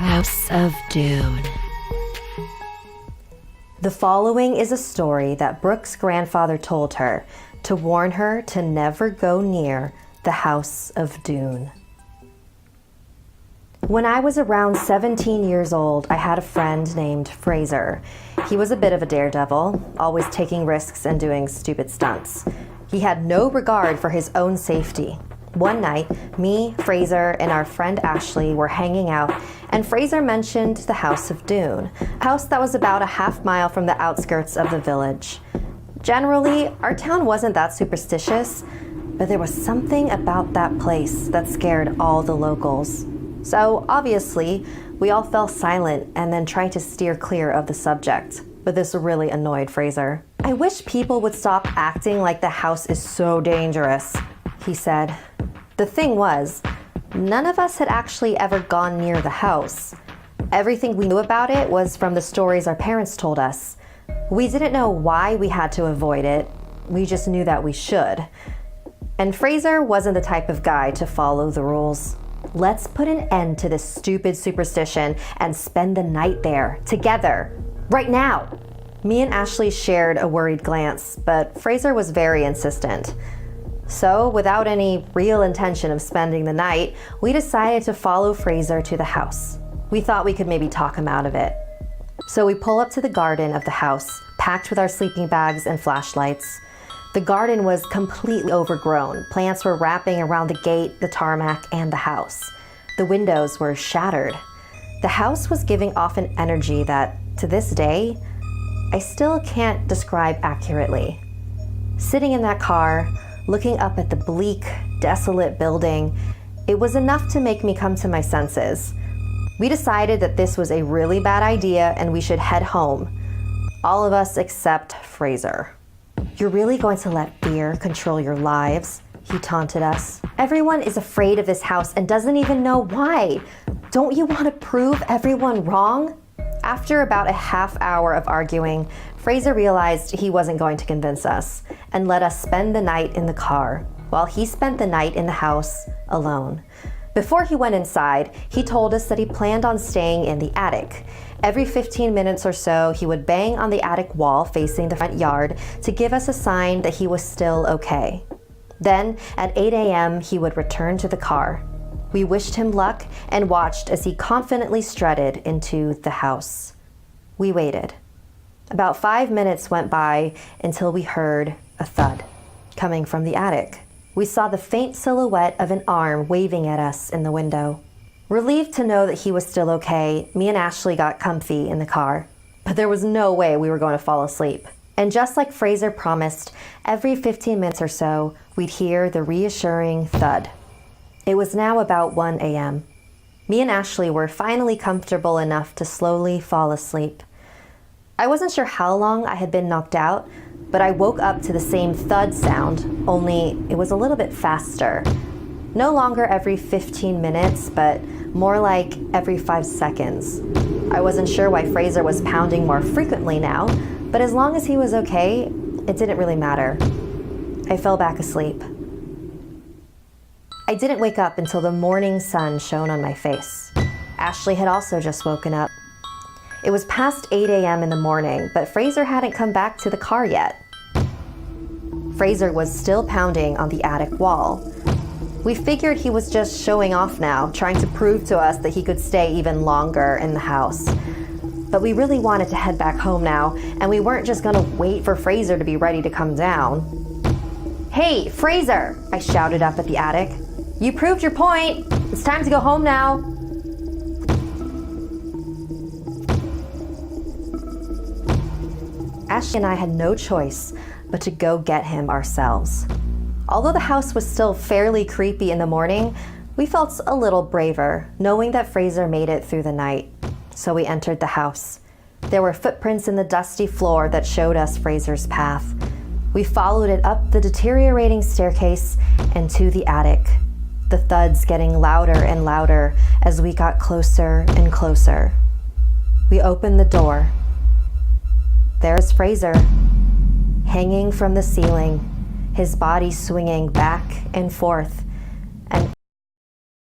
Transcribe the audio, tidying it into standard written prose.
House of Doon. The following is a story that Brooke's grandfather told her to warn her to never go near the House of Doon. When I was around 17 years old, I had a friend named Fraser. He was a bit of a daredevil, always taking risks and doing stupid stunts. He had no regard for his own safety. One night, me, Fraser, and our friend Ashley were hanging out, and Fraser mentioned the House of Doon, a house that was about a half-mile from the outskirts of the village. Generally, our town wasn't that superstitious, but there was something about that place that scared all the locals. So, obviously, we all fell silent and then tried to steer clear of the subject. But this really annoyed Fraser. "I wish people would stop acting like the house is so dangerous," he said. The thing was, none of us had actually ever gone near the house. Everything we knew about it was from the stories our parents told us. We didn't know why we had to avoid it. We just knew that we should. And Fraser wasn't the type of guy to follow the rules. "Let's put an end to this stupid superstition and spend the night there, together, right now." Me and Ashley shared a worried glance, but Fraser was very insistent. So, without any real intention of spending the night, we decided to follow Fraser to the house. We thought we could maybe talk him out of it. So we pull up to the garden of the house, packed with our sleeping bags and flashlights. The garden was completely overgrown. Plants were wrapping around the gate, the tarmac, and the house. The windows were shattered. The house was giving off an energy that, to this day, I still can't describe accurately. Sitting in that car, looking up at the bleak, desolate building, it was enough to make me come to my senses. We decided that this was a really bad idea and we should head home. All of us except Fraser. "You're really going to let fear control your lives?" he taunted us. "Everyone is afraid of this house and doesn't even know why. Don't you want to prove everyone wrong?" After about a half hour of arguing, Fraser realized he wasn't going to convince us and let us spend the night in the car, while he spent the night in the house alone. Before he went inside, he told us that he planned on staying in the attic. Every 15 minutes or so, he would bang on the attic wall facing the front yard to give us a sign that he was still okay. Then, at 8 a.m., he would return to the car. We wished him luck and watched as he confidently strutted into the house. We waited. About 5 minutes went by until we heard a thud coming from the attic. We saw the faint silhouette of an arm waving at us in the window. Relieved to know that he was still okay, me and Ashley got comfy in the car. But there was no way we were going to fall asleep. And just like Fraser promised, every 15 minutes or so, we'd hear the reassuring thud. It was now about 1 a.m. Me and Ashley were finally comfortable enough to slowly fall asleep. I wasn't sure how long I had been knocked out, but I woke up to the same thud sound, only it was a little bit faster. No longer every 15 minutes, but more like every 5 seconds. I wasn't sure why Fraser was pounding more frequently now, but as long as he was okay, it didn't really matter. I fell back asleep. I didn't wake up until the morning sun shone on my face. Ashley had also just woken up. It was past 8 a.m. in the morning, but Fraser hadn't come back to the car yet. Fraser was still pounding on the attic wall. We figured he was just showing off now, trying to prove to us that he could stay even longer in the house. But we really wanted to head back home now, and we weren't just gonna wait for Fraser to be ready to come down. "Hey, Fraser!" I shouted up at the attic. "You proved your point. It's time to go home now." Ashley and I had no choice but to go get him ourselves. Although the house was still fairly creepy in the morning, we felt a little braver, knowing that Fraser made it through the night. So we entered the house. There were footprints in the dusty floor that showed us Fraser's path. We followed it up the deteriorating staircase and to the attic, the thuds getting louder and louder as we got closer and closer. We opened the door. There is Fraser, hanging from the ceiling, his body swinging back and forth